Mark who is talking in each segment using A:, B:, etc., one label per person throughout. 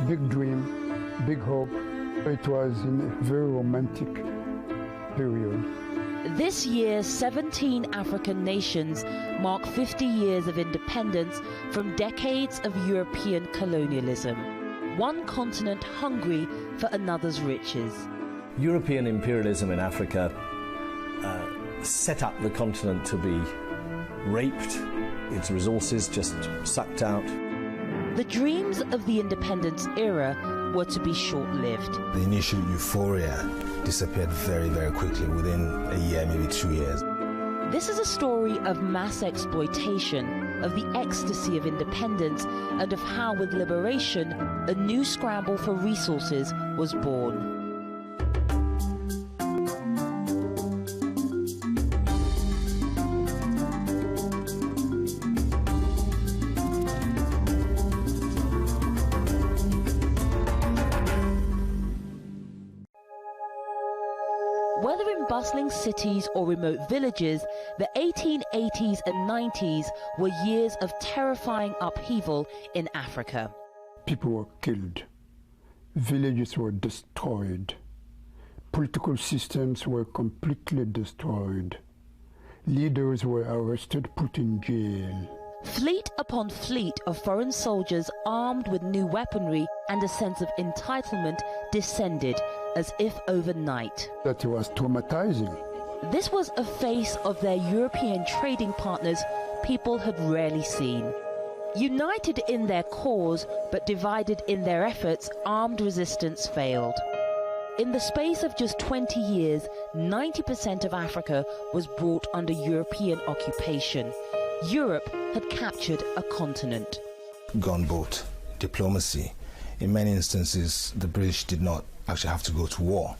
A: big dream, big hope. It was in a very romantic period.
B: This year, 17 African nations mark 50 years of independence from decades of European colonialism. One continent hungry for another's riches.
C: European imperialism in Africa set up the continent to be raped, its resources just sucked out.
B: The dreams of the independence era were to be short-lived.
D: The initial euphoria disappeared very, very quickly, within a year, maybe 2 years.
B: This is a story of mass exploitation, of the ecstasy of independence, and of how, with liberation, a new scramble for resources was born. Whether in bustling cities or remote villages, the 1880s and 90s were years of terrifying upheaval in Africa.
A: People were killed. Villages were destroyed. Political systems were completely destroyed. Leaders were arrested, put in jail.
B: Fleet upon fleet of foreign soldiers armed with new weaponry and a sense of entitlement descended as if overnight.
A: That was traumatizing.
B: This was a face of their European trading partners people had rarely seen. United in their cause but divided in their efforts, armed resistance failed. In the space of just 20 years, 90% of Africa was brought under European occupation. Europe had captured a continent.
D: Gunboat diplomacy. In many instances, the British did not actually have to go to war.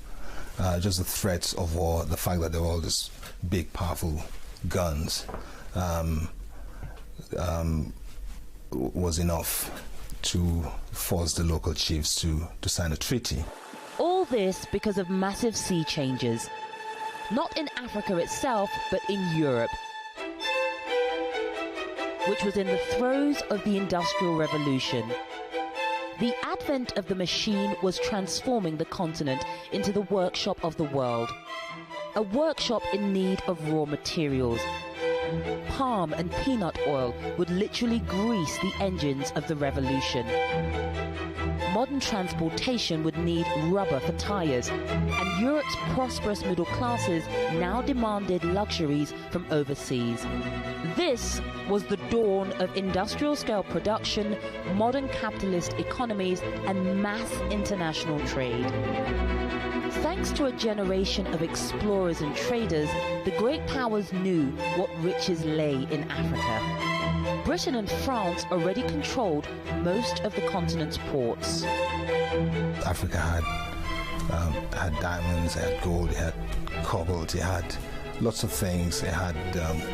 D: Just the threats of war, the fact that there were all these big, powerful guns was enough to force the local chiefs to sign a treaty.
B: All this because of massive sea changes. Not in Africa itself, but in Europe, which was in the throes of the Industrial Revolution. The advent of the machine was transforming the continent into the workshop of the world. A workshop in need of raw materials. Palm and peanut oil would literally grease the engines of the revolution. Modern transportation would need rubber for tires, and Europe's prosperous middle classes now demanded luxuries from overseas. This was the dawn of industrial-scale production, modern capitalist economies, and mass international trade. Thanks to a generation of explorers and traders, the great powers knew what riches lay in Africa. Britain and France already controlled most of the continent's ports.
D: Africa had diamonds, it had gold, it had cobalt, it had lots of things. It had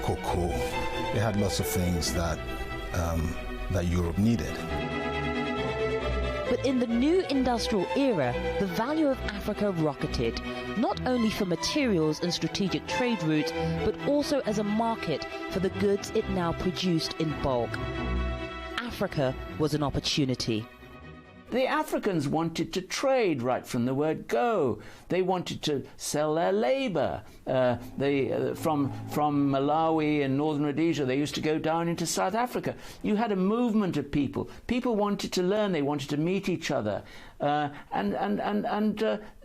D: cocoa. It had lots of things that Europe needed.
B: But in the new industrial era, the value of Africa rocketed, not only for materials and strategic trade routes, but also as a market for the goods it now produced in bulk. Africa was an opportunity.
E: The Africans wanted to trade right from the word go. They wanted to sell their labor. From Malawi and northern Rhodesia, they used to go down into South Africa. You had a movement of people. People wanted to learn. They wanted to meet each other.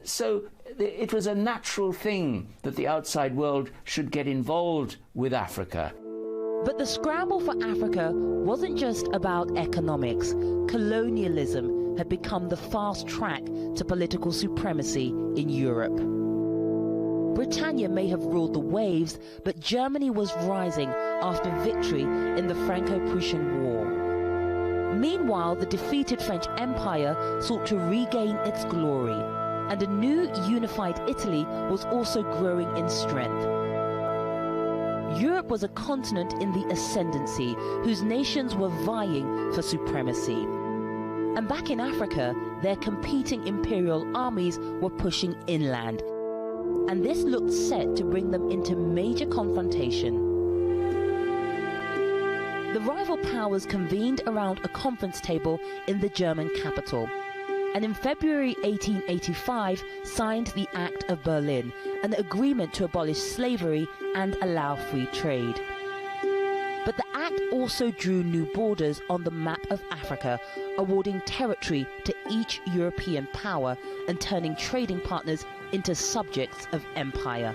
E: So it was a natural thing that the outside world should get involved with Africa.
B: But the scramble for Africa wasn't just about economics. Colonialism had become the fast track to political supremacy in Europe. Britannia may have ruled the waves, but Germany was rising after victory in the Franco-Prussian War. Meanwhile, the defeated French Empire sought to regain its glory, and a new unified Italy was also growing in strength. Europe was a continent in the ascendancy, whose nations were vying for supremacy. And back in Africa, their competing imperial armies were pushing inland. And this looked set to bring them into major confrontation. The rival powers convened around a conference table in the German capital, and in February 1885 signed the Act of Berlin, an agreement to abolish slavery and allow free trade. But the act also drew new borders on the map of Africa, awarding territory to each European power and turning trading partners into subjects of empire.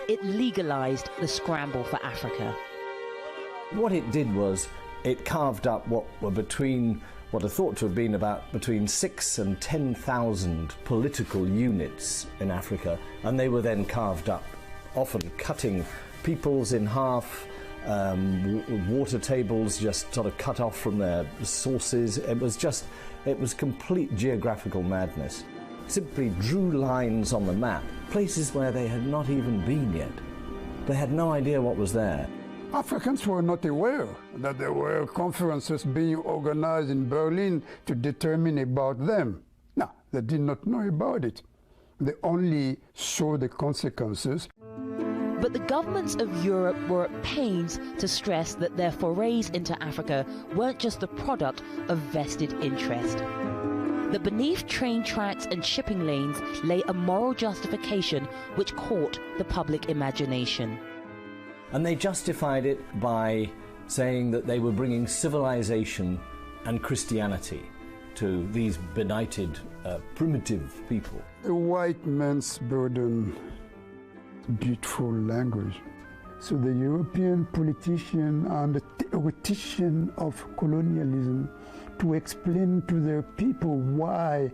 B: It legalized the scramble for Africa.
C: What it did was it carved up what are thought to have been about between 6,000 and 10,000 political units in Africa, and they were then carved up, often cutting peoples in half, water tables just sort of cut off from their sources. It was complete geographical madness. Simply drew lines on the map, places where they had not even been yet. They had no idea what was there.
A: Africans were not aware that there were conferences being organized in Berlin to determine about them. No, they did not know about it. They only saw the consequences.
B: But the governments of Europe were at pains to stress that their forays into Africa weren't just the product of vested interest. That beneath train tracks and shipping lanes lay a moral justification which caught the public imagination.
C: And they justified it by saying that they were bringing civilization and Christianity to these benighted, primitive people.
A: The white man's burden, beautiful language. So the European politician and the theoretician of colonialism to explain to their people why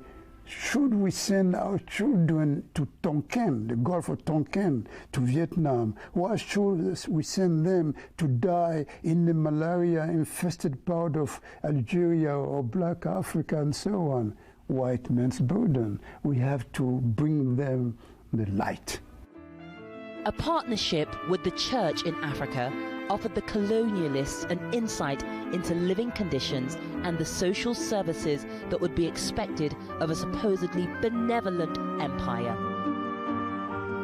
A: should we send our children to Tonkin, the Gulf of Tonkin, to Vietnam? Why should we send them to die in the malaria-infested part of Algeria or Black Africa and so on? White man's burden. We have to bring them the light.
B: A partnership with the church in Africa offered the colonialists an insight into living conditions and the social services that would be expected of a supposedly benevolent empire.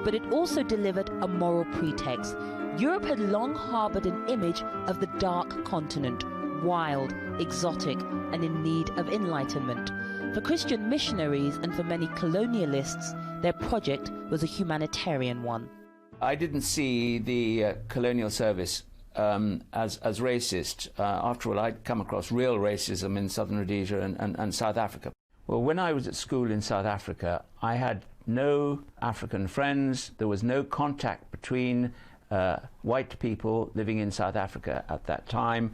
B: But it also delivered a moral pretext. Europe had long harbored an image of the dark continent, wild, exotic, and in need of enlightenment. For Christian missionaries and for many colonialists, their project was a humanitarian one.
E: I didn't see the colonial service as racist. After all, I'd come across real racism in southern Rhodesia and South Africa. Well, when I was at school in South Africa, I had no African friends. There was no contact between white people living in South Africa at that time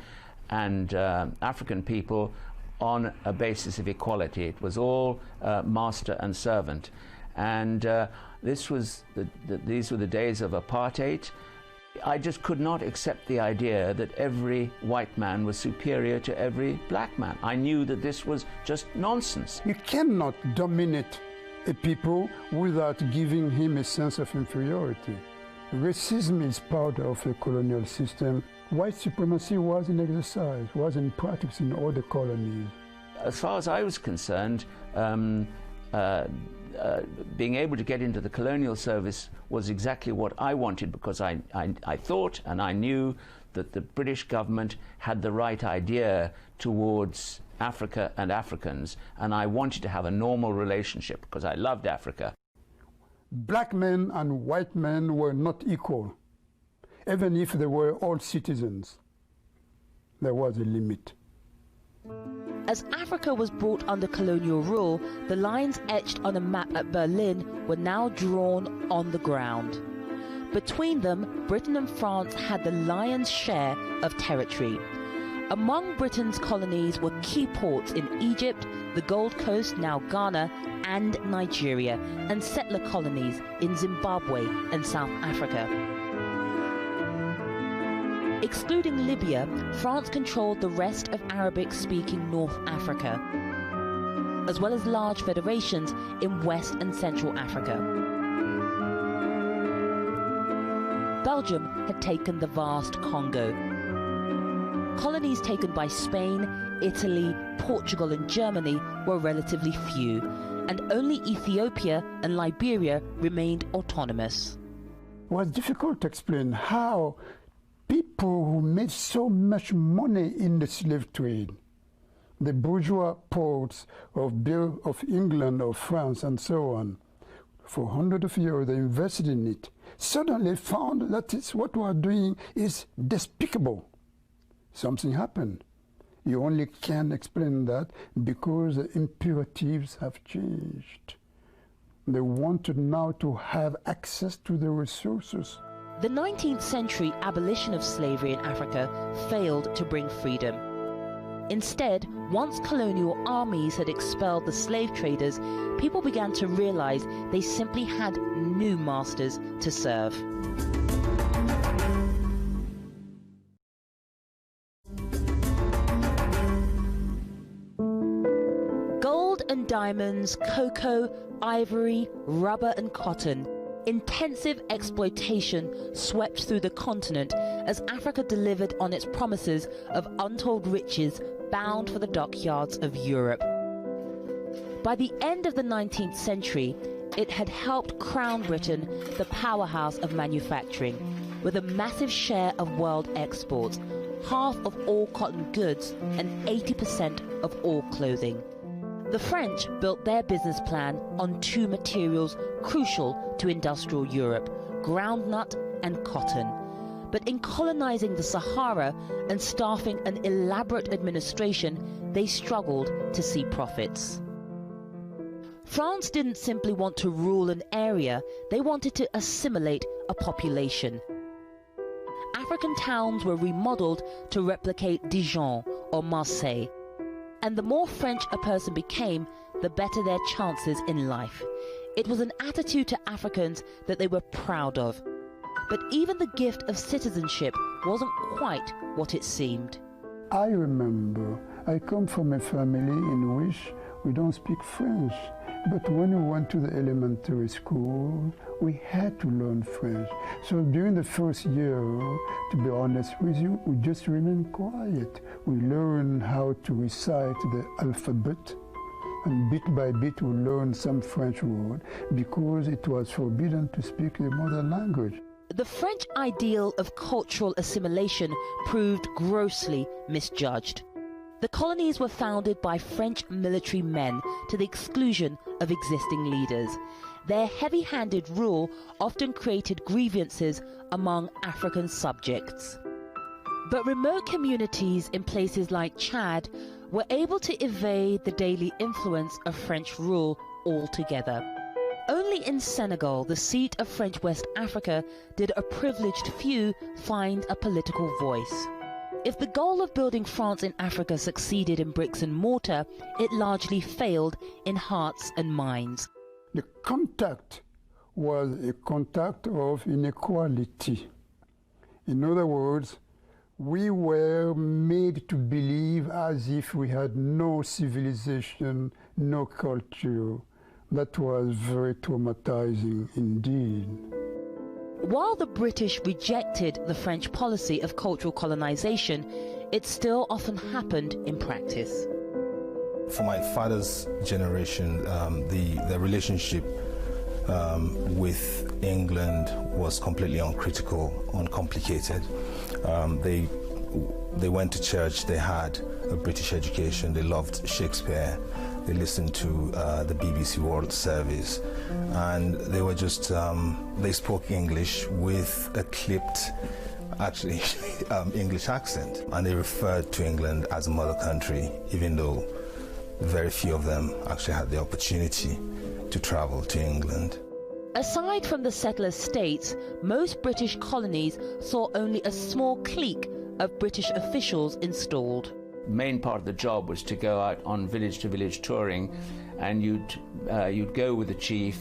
E: and African people on a basis of equality. It was all master and servant. And these were the days of apartheid. I just could not accept the idea that every white man was superior to every black man. I knew that this was just nonsense.
A: You cannot dominate a people without giving him a sense of inferiority. Racism is part of the colonial system. White supremacy was in exercise, was in practice in all the colonies.
E: As far as I was concerned, being able to get into the colonial service was exactly what I wanted, because I thought and I knew that the British government had the right idea towards Africa and Africans, and I wanted to have a normal relationship because I loved Africa.
A: Black men and white men were not equal. Even if they were all citizens, there was a limit.
B: As Africa was brought under colonial rule, the lines etched on a map at Berlin were now drawn on the ground. Between them, Britain and France had the lion's share of territory. Among Britain's colonies were key ports in Egypt, the Gold Coast, now Ghana, and Nigeria, and settler colonies in Zimbabwe and South Africa. Excluding Libya, France controlled the rest of Arabic-speaking North Africa, as well as large federations in West and Central Africa. Belgium had taken the vast Congo. Colonies taken by Spain, Italy, Portugal and Germany were relatively few, and only Ethiopia and Liberia remained autonomous.
A: It was difficult to explain how people who made so much money in the slave trade, the bourgeois ports of England or France and so on, for hundreds of years they invested in it, suddenly found that what we are doing is despicable. Something happened. You only can explain that because the imperatives have changed. They wanted now to have access to the resources.
B: The 19th century abolition of slavery in Africa failed to bring freedom. Instead, once colonial armies had expelled the slave traders, people began to realize they simply had new masters to serve. Gold and diamonds, cocoa, ivory, rubber and cotton. Intensive exploitation swept through the continent as Africa delivered on its promises of untold riches bound for the dockyards of Europe. By the end of the 19th century, it had helped crown Britain the powerhouse of manufacturing, with a massive share of world exports, half of all cotton goods and 80% of all clothing. The French built their business plan on two materials crucial to industrial Europe, groundnut and cotton. But in colonizing the Sahara and staffing an elaborate administration, they struggled to see profits. France didn't simply want to rule an area, they wanted to assimilate a population. African towns were remodeled to replicate Dijon or Marseille. And the more French a person became, the better their chances in life. It was an attitude to Africans that they were proud of. But even the gift of citizenship wasn't quite what it seemed.
A: I remember I come from a family in which we don't speak French. But when we went to the elementary school, we had to learn French. So during the first year, to be honest with you, we just remained quiet. We learned how to recite the alphabet, and bit by bit we learned some French word because it was forbidden to speak the mother language.
B: The French ideal of cultural assimilation proved grossly misjudged. The colonies were founded by French military men to the exclusion of existing leaders. Their heavy-handed rule often created grievances among African subjects. But remote communities in places like Chad were able to evade the daily influence of French rule altogether. Only in Senegal, the seat of French West Africa, did a privileged few find a political voice. If the goal of building France in Africa succeeded in bricks and mortar, it largely failed in hearts and minds.
A: The contact was a contact of inequality. In other words, we were made to believe as if we had no civilization, no culture. That was very traumatizing indeed.
B: While the British rejected the French policy of cultural colonization, it still often happened in practice.
D: For my father's generation, the relationship with England was completely uncritical, uncomplicated. They went to church, they had a British education, they loved Shakespeare, they listened to the BBC World Service, and they were just, they spoke English with a clipped, actually, English accent. And they referred to England as a mother country, even though very few of them actually had the opportunity to travel to England.
B: Aside from the settler states, most British colonies saw only a small clique of British officials installed.
E: The main part of the job was to go out on village-to-village touring, and you'd go with the chief.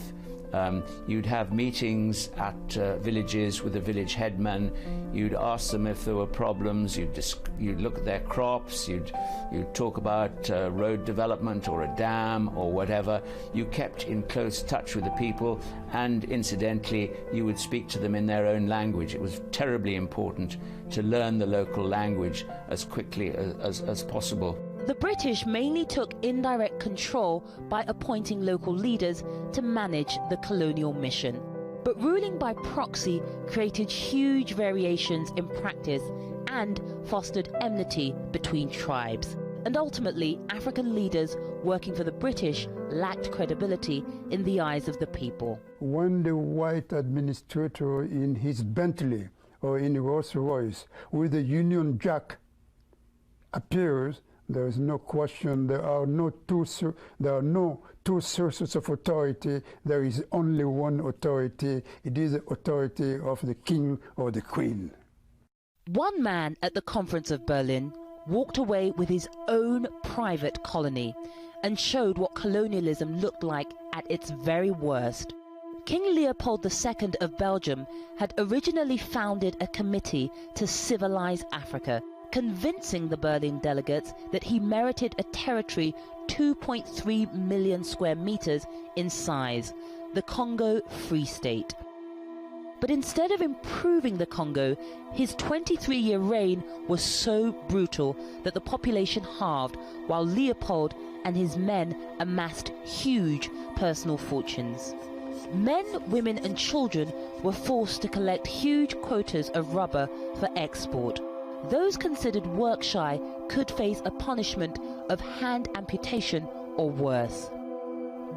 E: You'd have meetings at villages with the village headman. You'd ask them if there were problems. You'd look at their crops. You'd talk about road development or a dam or whatever. You kept in close touch with the people, and incidentally, you would speak to them in their own language. It was terribly important to learn the local language as quickly as possible.
B: The British mainly took indirect control by appointing local leaders to manage the colonial mission. But ruling by proxy created huge variations in practice and fostered enmity between tribes. And ultimately, African leaders working for the British lacked credibility in the eyes of the people.
A: When the white administrator in his Bentley or in Rolls-Royce with the Union Jack appears, there is no question. There are no two sources of authority. There is only one authority. It is the authority of the king or the queen.
B: One man at the Conference of Berlin walked away with his own private colony and showed what colonialism looked like at its very worst. King Leopold II of Belgium had originally founded a committee to civilize Africa, convincing the Berlin delegates that he merited a territory 2.3 million square meters in size, the Congo Free State. But instead of improving the Congo, his 23-year reign was so brutal that the population halved, while Leopold and his men amassed huge personal fortunes. Men, women and children were forced to collect huge quotas of rubber for export. Those considered work-shy could face a punishment of hand amputation or worse.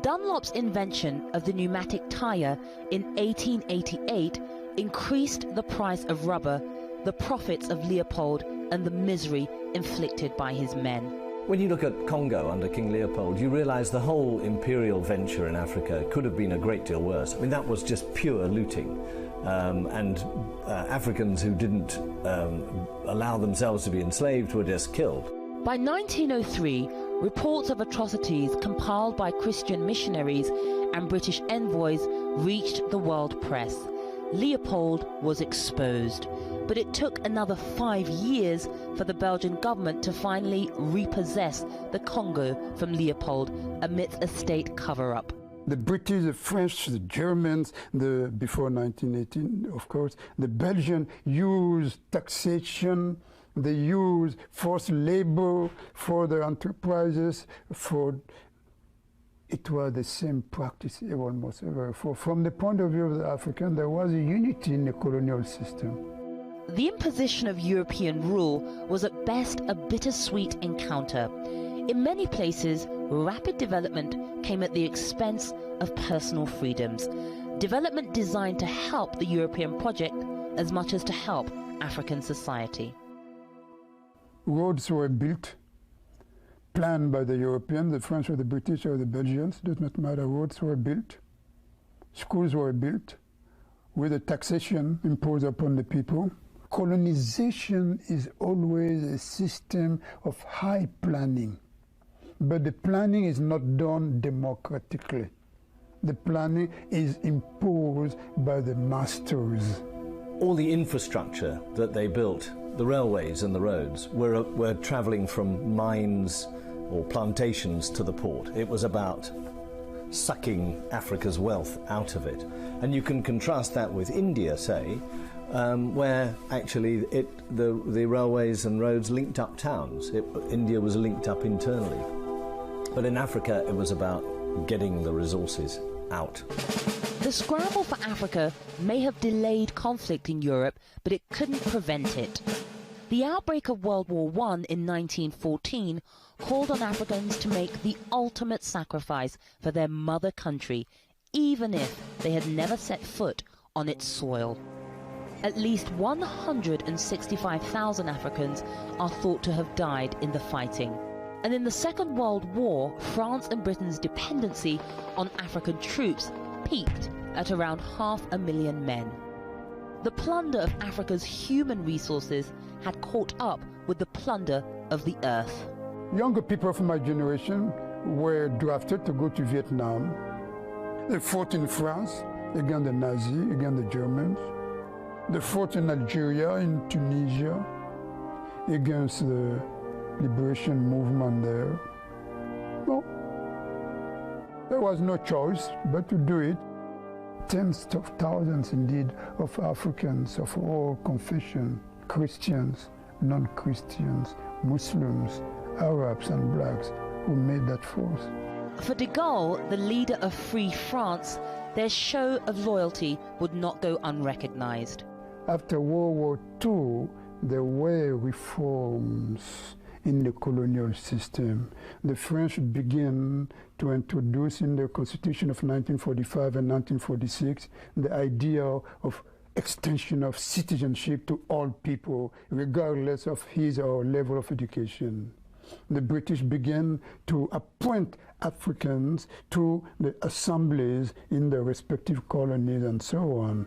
B: Dunlop's invention of the pneumatic tire in 1888 increased the price of rubber, the profits of Leopold, and the misery inflicted by his men.
C: When you look at Congo under King Leopold, you realise the whole imperial venture in Africa could have been a great deal worse. I mean, that was just pure looting. Africans who didn't allow themselves to be enslaved were just killed.
B: By 1903, reports of atrocities compiled by Christian missionaries and British envoys reached the world press. Leopold was exposed, but it took another 5 years for the Belgian government to finally repossess the Congo from Leopold amidst a state cover-up.
A: The British, the French, the Germans, before 1918, of course, the Belgians used taxation, they used forced labor for their enterprises. It was the same practice almost ever. From the point of view of the African, there was a unity in the colonial system.
B: The imposition of European rule was at best a bittersweet encounter. In many places, rapid development came at the expense of personal freedoms. Development designed to help the European project as much as to help African society.
A: Roads were built, planned by the Europeans, the French or the British or the Belgians, does not matter. Roads were built, schools were built, with a taxation imposed upon the people. Colonization is always a system of high planning, but the planning is not done democratically. The planning is imposed by the masters.
C: All the infrastructure that they built, the railways and the roads, were travelling from mines or plantations to the port. It was about sucking Africa's wealth out of it. And you can contrast that with India, say, where actually the railways and roads linked up towns. India was linked up internally. But in Africa, it was about getting the resources out.
B: The scramble for Africa may have delayed conflict in Europe, but it couldn't prevent it. The outbreak of World War I in 1914 called on Africans to make the ultimate sacrifice for their mother country, even if they had never set foot on its soil. At least 165,000 Africans are thought to have died in the fighting. And in the Second World War, France and Britain's dependency on African troops peaked at around 500,000 men. The plunder of Africa's human resources had caught up with the plunder of the earth.
A: Younger people from my generation were drafted to go to Vietnam. They fought in France against the Nazis, against the Germans. They fought in Algeria, in Tunisia, against the liberation movement there. No, there was no choice but to do it. Tens of thousands, indeed, of Africans of all confessions, Christians, non-Christians, Muslims, Arabs and blacks, who made that force.
B: For de Gaulle, the leader of Free France, their show of loyalty would not go unrecognized.
A: After World War II, there were reforms in the colonial system. The French began to introduce in the Constitution of 1945 and 1946 the idea of extension of citizenship to all people, regardless of his or her level of education. The British began to appoint Africans to the assemblies in their respective colonies and so on.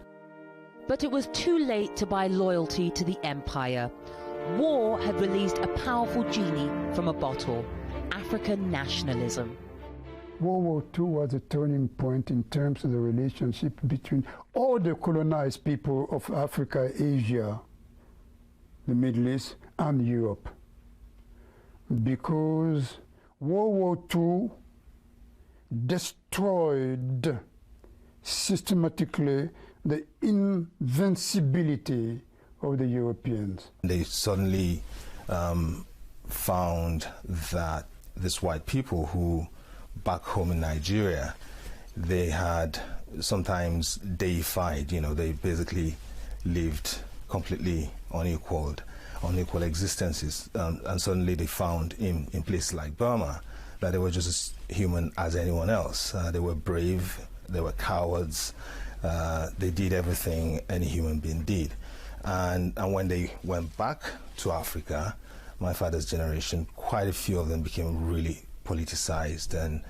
B: But it was too late to buy loyalty to the empire. War had released a powerful genie from a bottle: African nationalism.
A: World War II was a turning point in terms of the relationship between all the colonized people of Africa, Asia, the Middle East, and Europe. Because World War II destroyed systematically the invincibility of the Europeans.
D: They suddenly found that these white people who back home in Nigeria, they had sometimes deified, they basically lived completely unequal existences. And suddenly they found in places like Burma that they were just as human as anyone else. They were brave, they were cowards, they did everything any human being did. And when they went back to Africa, my father's generation, quite a few of them became really politicized and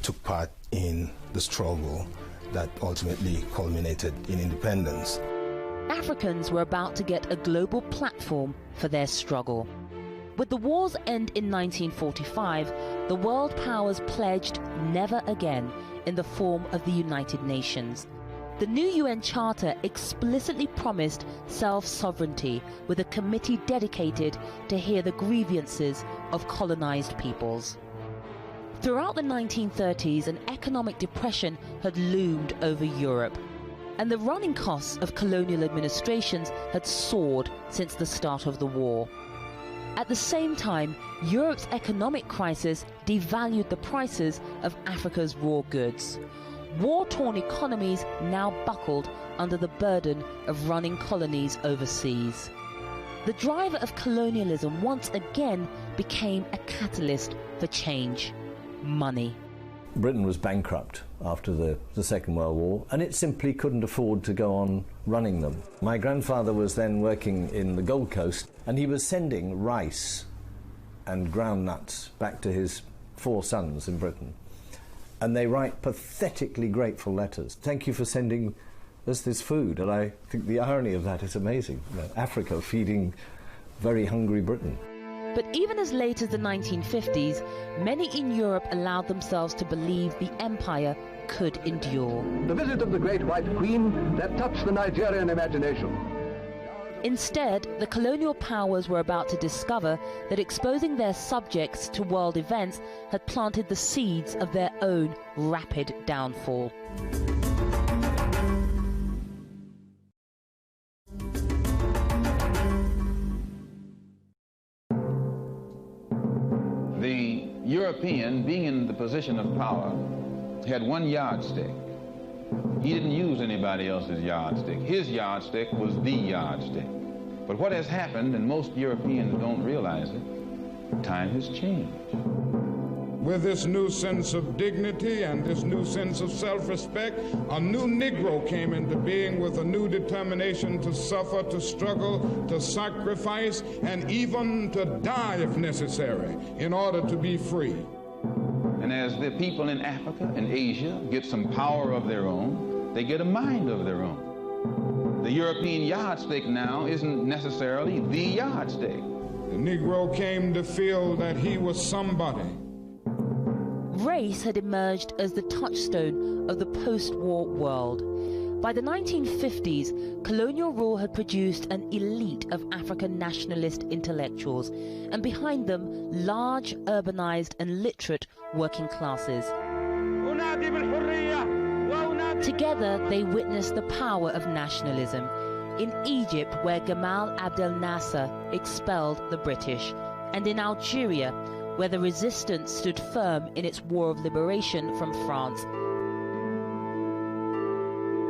D: took part in the struggle that ultimately culminated in independence.
B: Africans were about to get a global platform for their struggle. With the war's end in 1945, the world powers pledged never again in the form of the United Nations. The new UN Charter explicitly promised self-sovereignty, with a committee dedicated to hear the grievances of colonized peoples. Throughout the 1930s, an economic depression had loomed over Europe, and the running costs of colonial administrations had soared since the start of the war. At the same time, Europe's economic crisis devalued the prices of Africa's raw goods. War-torn economies now buckled under the burden of running colonies overseas. The driver of colonialism once again became a catalyst for change: money.
C: Britain was bankrupt after the Second World War, and it simply couldn't afford to go on running them. My grandfather was then working in the Gold Coast, and he was sending rice and groundnuts back to his 4 sons in Britain. And they write pathetically grateful letters. Thank you for sending us this food. And I think the irony of that is amazing. Africa feeding very hungry Britain.
B: But even as late as the 1950s, many in Europe allowed themselves to believe the empire could endure.
F: The visit of the Great White Queen that touched the Nigerian imagination.
B: Instead, the colonial powers were about to discover that exposing their subjects to world events had planted the seeds of their own rapid downfall.
G: The European, being in the position of power, had one yardstick. He didn't use anybody else's yardstick. His yardstick was the yardstick. But what has happened, and most Europeans don't realize it, time has changed.
H: With this new sense of dignity and this new sense of self-respect, a new Negro came into being with a new determination to suffer, to struggle, to sacrifice, and even to die if necessary in order to be free.
G: And as the people in Africa and Asia get some power of their own, they get a mind of their own. The European yardstick now isn't necessarily the yardstick.
H: The Negro came to feel that he was somebody.
B: Race had emerged as the touchstone of the post-war world. By the 1950s, colonial rule had produced an elite of African nationalist intellectuals, and behind them, large, urbanized and literate working classes. Together, they witnessed the power of nationalism. In Egypt, where Gamal Abdel Nasser expelled the British, and in Algeria, where the resistance stood firm in its war of liberation from France.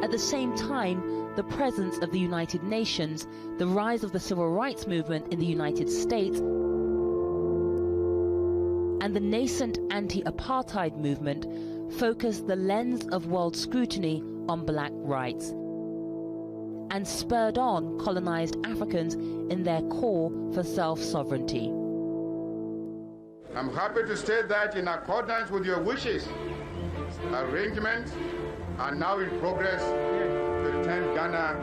B: At the same time, the presence of the United Nations, the rise of the civil rights movement in the United States, and the nascent anti-apartheid movement focused the lens of world scrutiny on black rights and spurred on colonized Africans in their call for self-sovereignty.
H: I'm happy to state that in accordance with your wishes, arrangements are now in progress to turn Ghana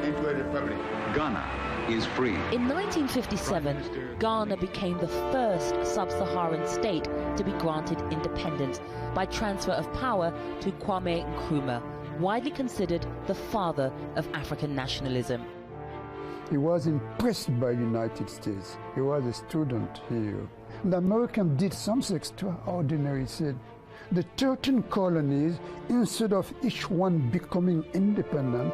H: into a republic.
I: Ghana is free.
B: In 1957, Ghana became the first sub-Saharan state to be granted independence by transfer of power to Kwame Nkrumah, widely considered the father of African nationalism.
A: He was impressed by the United States. He was a student here. The Americans did something extraordinary. He said, the 13 colonies, instead of each one becoming independent,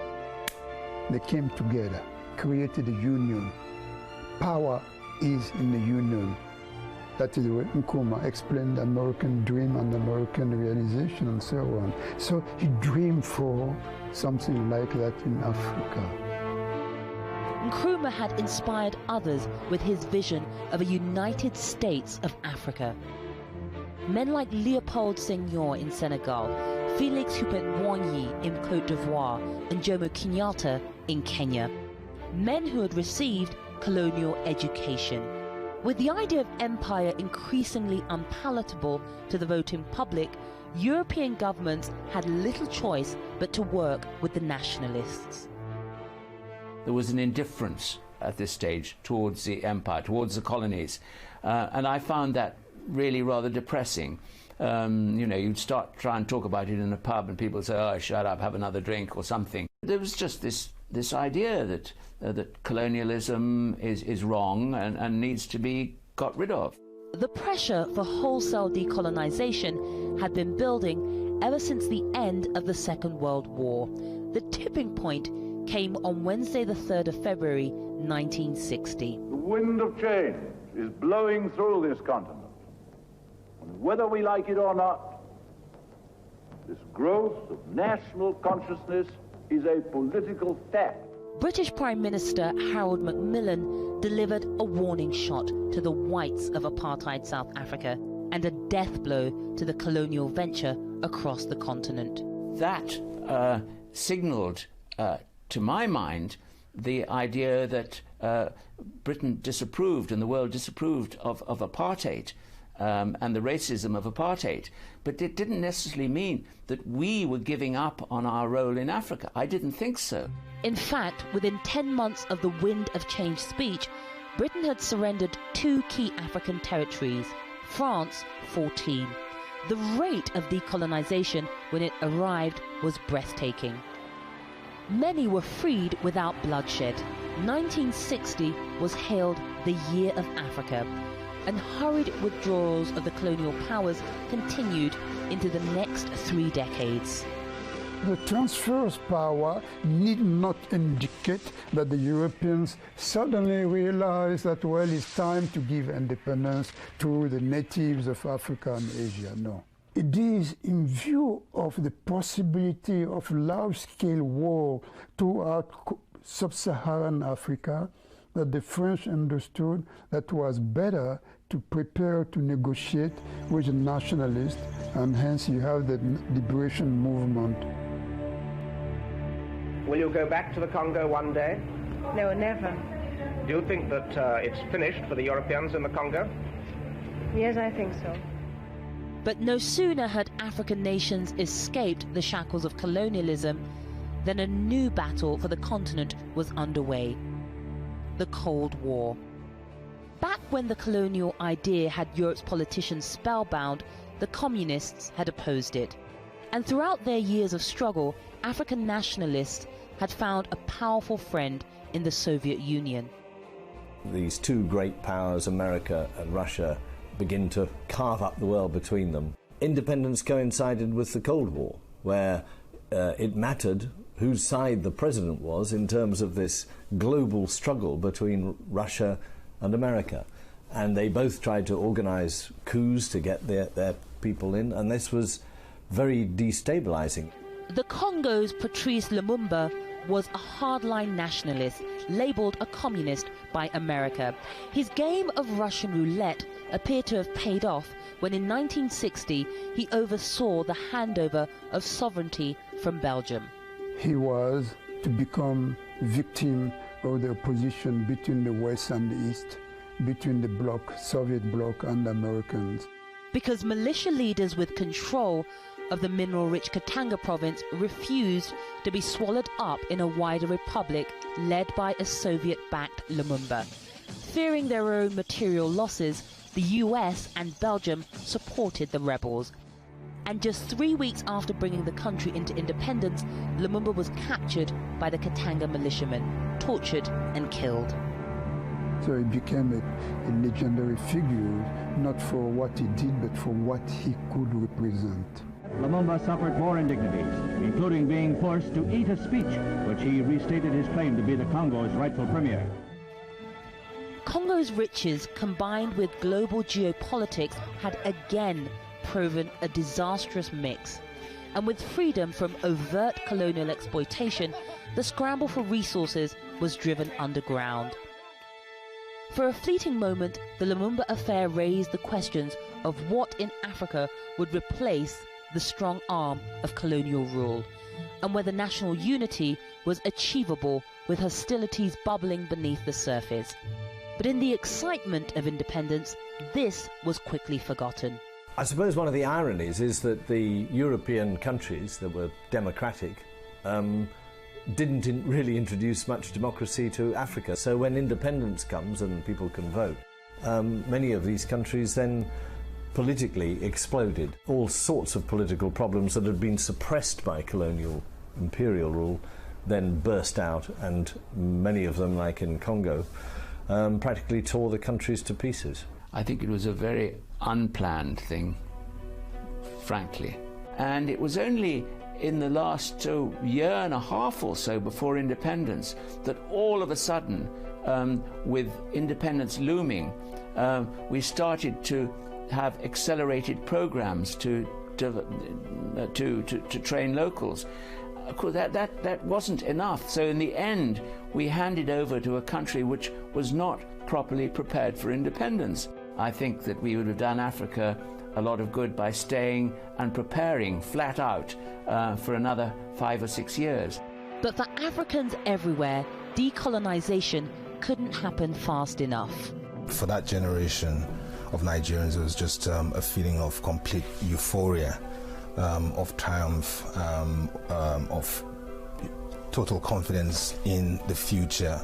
A: they came together, created a union. Power is in the union. That is where Nkrumah explained the American dream and the American realization and so on. So he dreamed for something like that in Africa.
B: Nkrumah had inspired others with his vision of a United States of Africa. Men like Léopold Senghor in Senegal, Félix Houphouët-Boigny in Côte d'Ivoire, and Jomo Kenyatta in Kenya. Men who had received colonial education. With the idea of empire increasingly unpalatable to the voting public, European governments had little choice but to work with the nationalists.
E: There was an indifference at this stage towards the empire, towards the colonies, and I found that really rather depressing. You know, you'd try and talk about it in a pub and people say, oh, shut up, have another drink or something. There was just this idea that colonialism is wrong and needs to be got rid of.
B: The pressure for wholesale decolonization had been building ever since the end of the Second World War. The tipping point came on Wednesday the 3rd of February 1960.
J: The wind of change is blowing through this continent. And whether we like it or not, this growth of national consciousness is a political fact.
B: British Prime Minister Harold Macmillan delivered a warning shot to the whites of apartheid South Africa and a death blow to the colonial venture across the continent.
E: That signalled, to my mind, the idea that Britain disapproved and the world disapproved of apartheid and the racism of apartheid. But it didn't necessarily mean that we were giving up on our role in Africa. I didn't think so.
B: In fact, within 10 months of the Wind of Change speech, Britain had surrendered 2 key African territories, France 14. The rate of decolonization when it arrived was breathtaking. Many were freed without bloodshed. 1960 was hailed the Year of Africa, and hurried withdrawals of the colonial powers continued into the next 3 decades.
A: The transfer of power need not indicate that the Europeans suddenly realize that, well, it's time to give independence to the natives of Africa and Asia. No. It is in view of the possibility of large-scale war throughout sub-Saharan Africa that the French understood that it was better to prepare to negotiate with the nationalists, and hence you have the liberation movement.
K: Will you go back to the Congo one day?
L: No, never.
K: Do you think that it's finished for the Europeans in the Congo?
L: Yes, I think so.
B: But no sooner had African nations escaped the shackles of colonialism than a new battle for the continent was underway: the Cold War. Back when the colonial idea had Europe's politicians spellbound, the communists had opposed it. And throughout their years of struggle, African nationalists had found a powerful friend in the Soviet Union.
C: These 2 great powers, America and Russia, begin to carve up the world between them. Independence coincided with the Cold War, where it mattered whose side the president was in terms of this global struggle between Russia and America. and they both tried to organise coups to get their people in, and this was very destabilising.
B: The Congo's Patrice Lumumba was a hardline nationalist, labelled a communist by America. His game of Russian roulette appeared to have paid off when in 1960 he oversaw the handover of sovereignty from Belgium.
A: He was to become victim of the opposition between the West and the East, between the bloc, Soviet bloc and Americans.
B: Because militia leaders with control of the mineral-rich Katanga province refused to be swallowed up in a wider republic led by a Soviet-backed Lumumba. Fearing their own material losses, the US and Belgium supported the rebels. And just 3 weeks after bringing the country into independence, Lumumba was captured by the Katanga militiamen, tortured and killed.
A: So he became a legendary figure, not for what he did, but for what he could represent.
M: Lumumba suffered more indignities, including being forced to eat a speech, which he restated his claim to be the Congo's rightful premier.
B: Congo's riches, combined with global geopolitics, had again proven a disastrous mix. And with freedom from overt colonial exploitation, the scramble for resources was driven underground. For a fleeting moment, the Lumumba affair raised the questions of what in Africa would replace the strong arm of colonial rule, and whether national unity was achievable with hostilities bubbling beneath the surface. But in the excitement of independence, this was quickly forgotten.
C: I suppose one of the ironies is that the European countries that were democratic didn't really introduce much democracy to Africa. So when independence comes and people can vote, many of these countries then politically exploded. All sorts of political problems that had been suppressed by colonial imperial rule then burst out, and many of them, like in Congo, practically tore the countries to pieces.
E: I think it was a very unplanned thing, frankly. And it was only in the last year and a half or so before independence that all of a sudden, with independence looming, we started to have accelerated programs to train locals. Of course, that wasn't enough. So in the end, we handed over to a country which was not properly prepared for independence. I think that we would have done Africa a lot of good by staying and preparing flat out for another 5 or 6 years.
B: But for Africans everywhere, decolonization couldn't happen fast enough.
D: For that generation of Nigerians, it was just a feeling of complete euphoria, of triumph, of total confidence in the future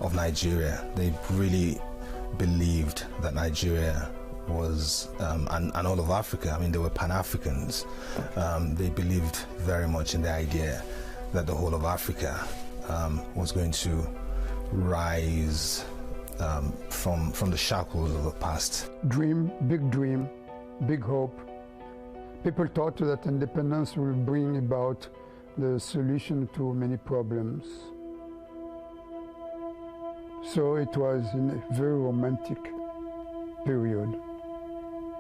D: of Nigeria. They really believed that Nigeria was, and all of Africa, I mean, they were Pan-Africans. They believed very much in the idea that the whole of Africa was going to rise from the shackles of the past.
A: Dream, big hope. People thought that independence will bring about the solution to many problems. So it was in a very romantic period.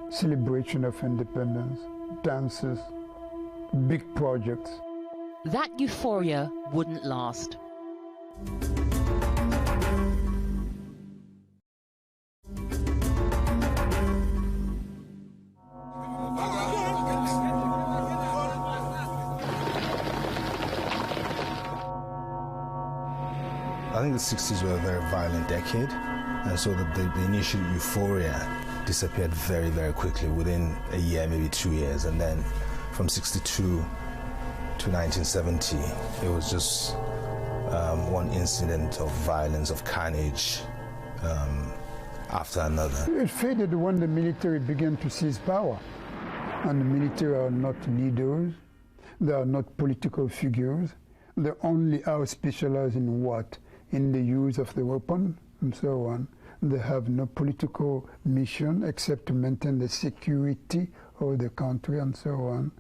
A: Celebration of independence, dances, big projects.
B: That euphoria wouldn't last.
D: I think the 60s were a very violent decade, and so the initial euphoria disappeared very, very quickly within a year, maybe 2 years, and then from 62 to 1970, it was just one incident of violence, of carnage after another.
A: It faded when the military began to seize power, and the military are not leaders, they are not political figures, they only are specialized in what? In the use of the weapon and so on. They have no political mission except to maintain the security of the country and so on.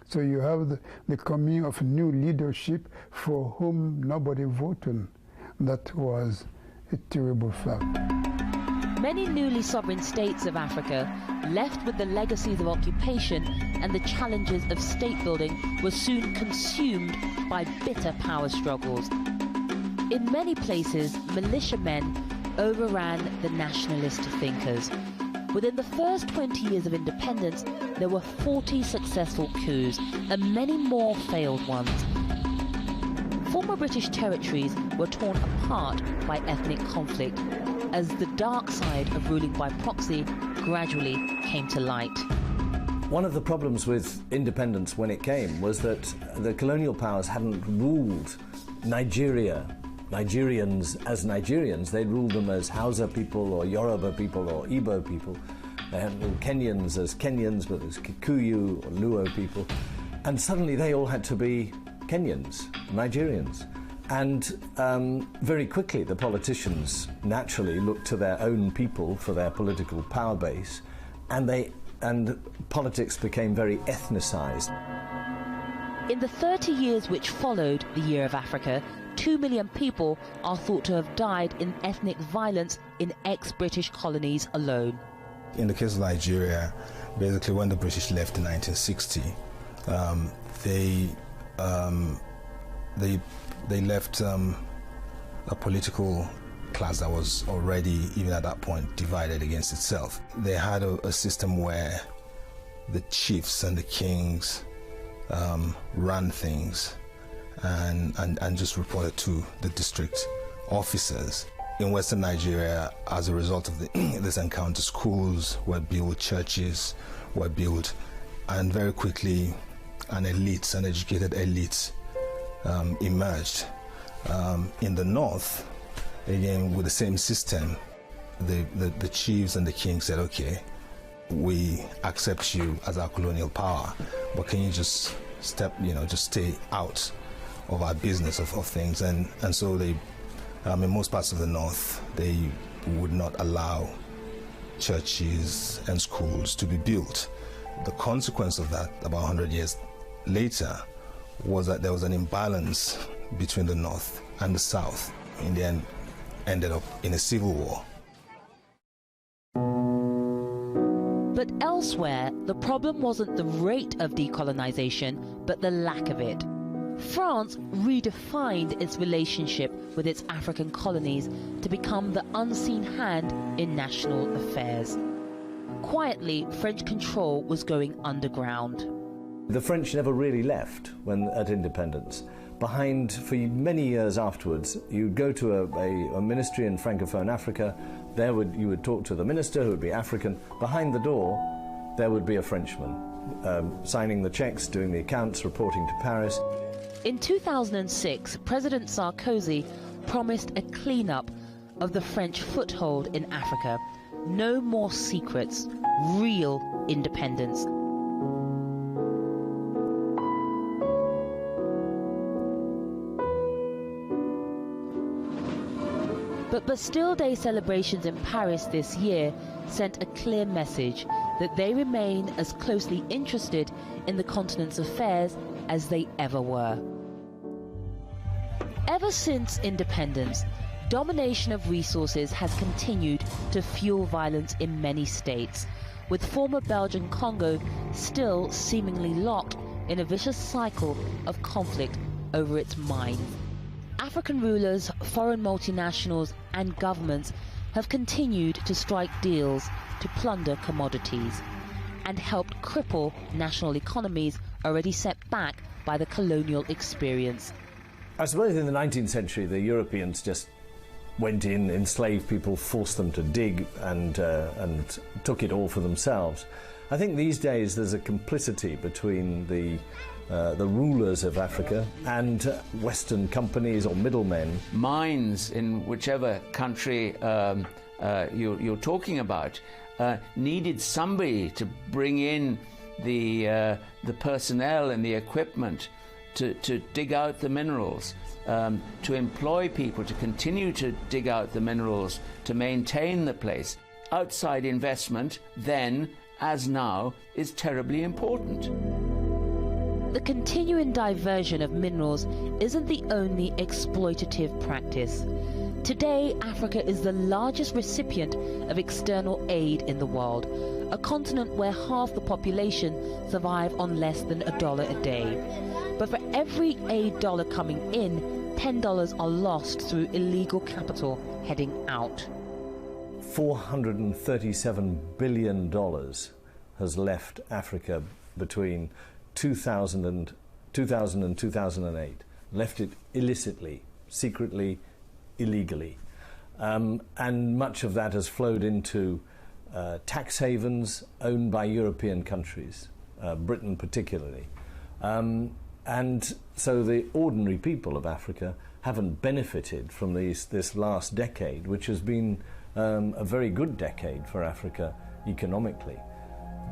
A: So you have the coming of new leadership for whom nobody voted. That was a terrible fact.
B: Many newly sovereign states of Africa, left with the legacies of occupation and the challenges of state building, were soon consumed by bitter power struggles. In many places, militiamen overran the nationalist thinkers. Within the first 20 years of independence, there were 40 successful coups and many more failed ones. Former British territories were torn apart by ethnic conflict as the dark side of ruling by proxy gradually came to light.
C: One of the problems with independence when it came was that the colonial powers hadn't ruled Nigerians as Nigerians. They'd ruled them as Hausa people or Yoruba people or Igbo people. They hadn't ruled Kenyans as Kenyans, but as Kikuyu or Luo people. And suddenly they all had to be Kenyans, Nigerians. And very quickly the politicians naturally looked to their own people for their political power base, and politics became very ethnicized.
B: In the 30 years which followed the Year of Africa, 2 million people are thought to have died in ethnic violence in ex-British colonies alone.
D: In the case of Nigeria, basically when the British left in 1960, they left a political class that was already, even at that point, divided against itself. They had a system where the chiefs and the kings ran things and just reported to the district officers. In Western Nigeria, as a result of this encounter, schools were built, churches were built, and very quickly an educated elite emerged. In the north, again with the same system, the chiefs and the kings said, okay, we accept you as our colonial power, but can you just just stay out of our business of things? And so they, in most parts of the north, they would not allow churches and schools to be built. The consequence of that, about 100 years later, was that there was an imbalance between the north and the south. In the end, ended up in a civil war.
B: But elsewhere, the problem wasn't the rate of decolonization, but the lack of it. France redefined its relationship with its African colonies to become the unseen hand in national affairs. Quietly, French control was going underground.
C: The French never really left at independence. Behind, for many years afterwards, you'd go to a ministry in Francophone Africa. You would talk to the minister, who would be African. Behind the door, there would be a Frenchman, signing the checks, doing the accounts, reporting to Paris.
B: In 2006, President Sarkozy promised a clean-up of the French foothold in Africa. No more secrets, real independence. But Bastille Day celebrations in Paris this year sent a clear message that they remain as closely interested in the continent's affairs as they ever were. Ever since independence, domination of resources has continued to fuel violence in many states, with former Belgian Congo still seemingly locked in a vicious cycle of conflict over its mines. African rulers, foreign multinationals and governments have continued to strike deals to plunder commodities and helped cripple national economies already set back by the colonial experience.
C: I suppose in the 19th century the Europeans just went in, enslaved people, forced them to dig and took it all for themselves. I think these days there's a complicity between the rulers of Africa and Western companies or middlemen.
E: Mines in whichever country you're talking about needed somebody to bring in the personnel and the equipment to dig out the minerals, to employ people to continue to dig out the minerals, to maintain the place. Outside investment then, as now, is terribly important.
B: But the continuing diversion of minerals isn't the only exploitative practice. Today, Africa is the largest recipient of external aid in the world, a continent where half the population survive on less than $1 a day. But for every aid dollar coming in, $10 are lost through illegal capital heading out.
C: $437 billion has left Africa between 2000 and 2008. Left it illicitly, secretly, illegally. And much of that has flowed into tax havens owned by European countries, Britain particularly. And so the ordinary people of Africa haven't benefited from this last decade, which has been a very good decade for Africa economically.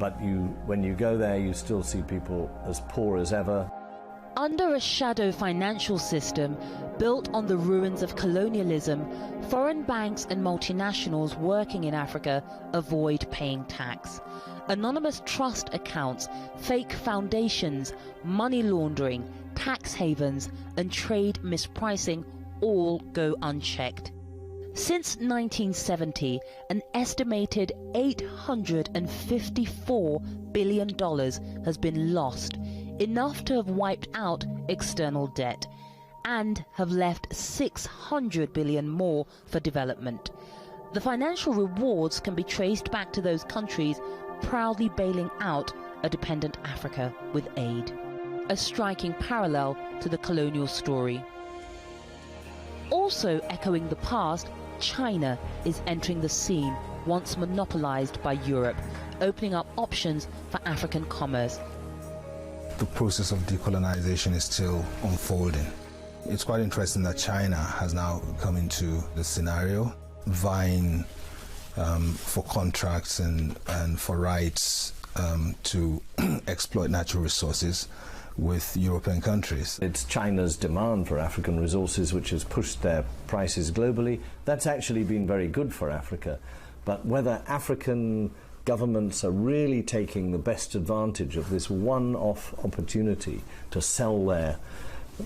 C: But when you go there, you still see people as poor as ever.
B: Under a shadow financial system built on the ruins of colonialism, foreign banks and multinationals working in Africa avoid paying tax. Anonymous trust accounts, fake foundations, money laundering, tax havens, and trade mispricing all go unchecked. Since 1970, an estimated $854 billion has been lost, enough to have wiped out external debt, and have left $600 billion more for development. The financial rewards can be traced back to those countries proudly bailing out a dependent Africa with aid. A striking parallel to the colonial story. Also echoing the past, China is entering the scene, once monopolized by Europe, opening up options for African commerce.
D: The process of decolonization is still unfolding. It's quite interesting that China has now come into the scenario, vying for contracts and for rights to exploit natural resources with European countries.
C: It's China's demand for African resources which has pushed their prices globally. That's actually been very good for Africa. But whether African governments are really taking the best advantage of this one-off opportunity to sell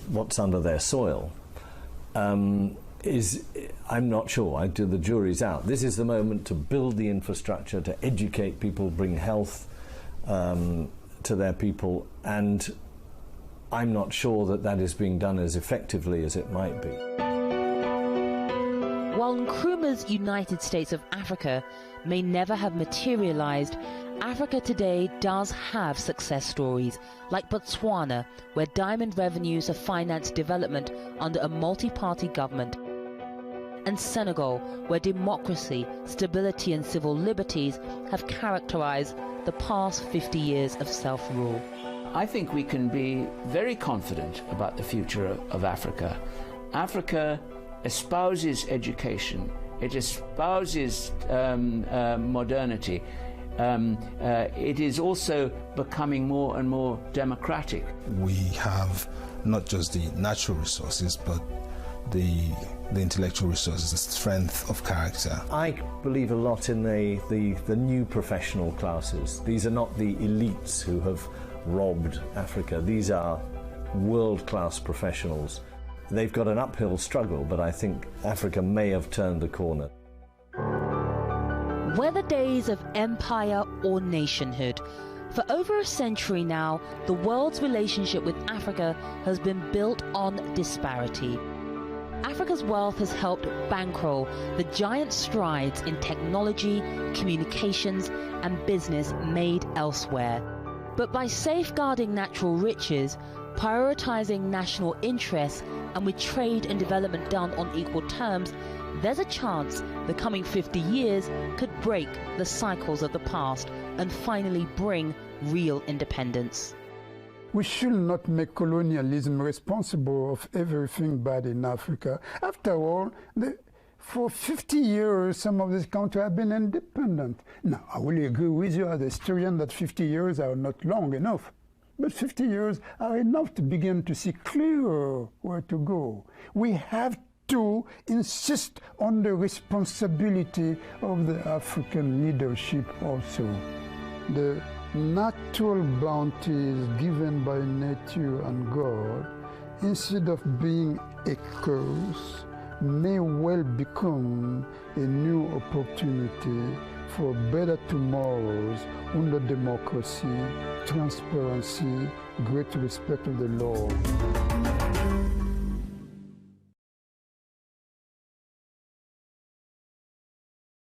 C: what's under their soil, I'm not sure. The jury's out. This is the moment to build the infrastructure, to educate people, bring health to their people, and I'm not sure that is being done as effectively as it might be.
B: While Nkrumah's United States of Africa may never have materialized, Africa today does have success stories, like Botswana, where diamond revenues have financed development under a multi-party government, and Senegal, where democracy, stability and civil liberties have characterized the past 50 years of self-rule.
E: I think we can be very confident about the future of Africa. Africa espouses education, it espouses modernity. It is also becoming more and more democratic.
D: We have not just the natural resources, but the intellectual resources, the strength of character.
C: I believe a lot in the new professional classes. These are not the elites who have robbed Africa. These are world-class professionals. They've got an uphill struggle, but I think Africa may have turned the corner.
B: Whether days of empire or nationhood, for over a century now, the world's relationship with Africa has been built on disparity. Africa's wealth has helped bankroll the giant strides in technology, communications, and business made elsewhere. But by safeguarding natural riches, prioritizing national interests, and with trade and development done on equal terms, there's a chance the coming 50 years could break the cycles of the past and finally bring real independence.
A: We should not make colonialism responsible of everything bad in Africa. After all, for 50 years, some of these countries have been independent. Now, I will agree with you as a historian that 50 years are not long enough. But 50 years are enough to begin to see clearer where to go. We have to insist on the responsibility of the African leadership also. The natural bounties given by nature and God, instead of being a curse, may well become a new opportunity for better tomorrows under democracy, transparency, great respect of the law.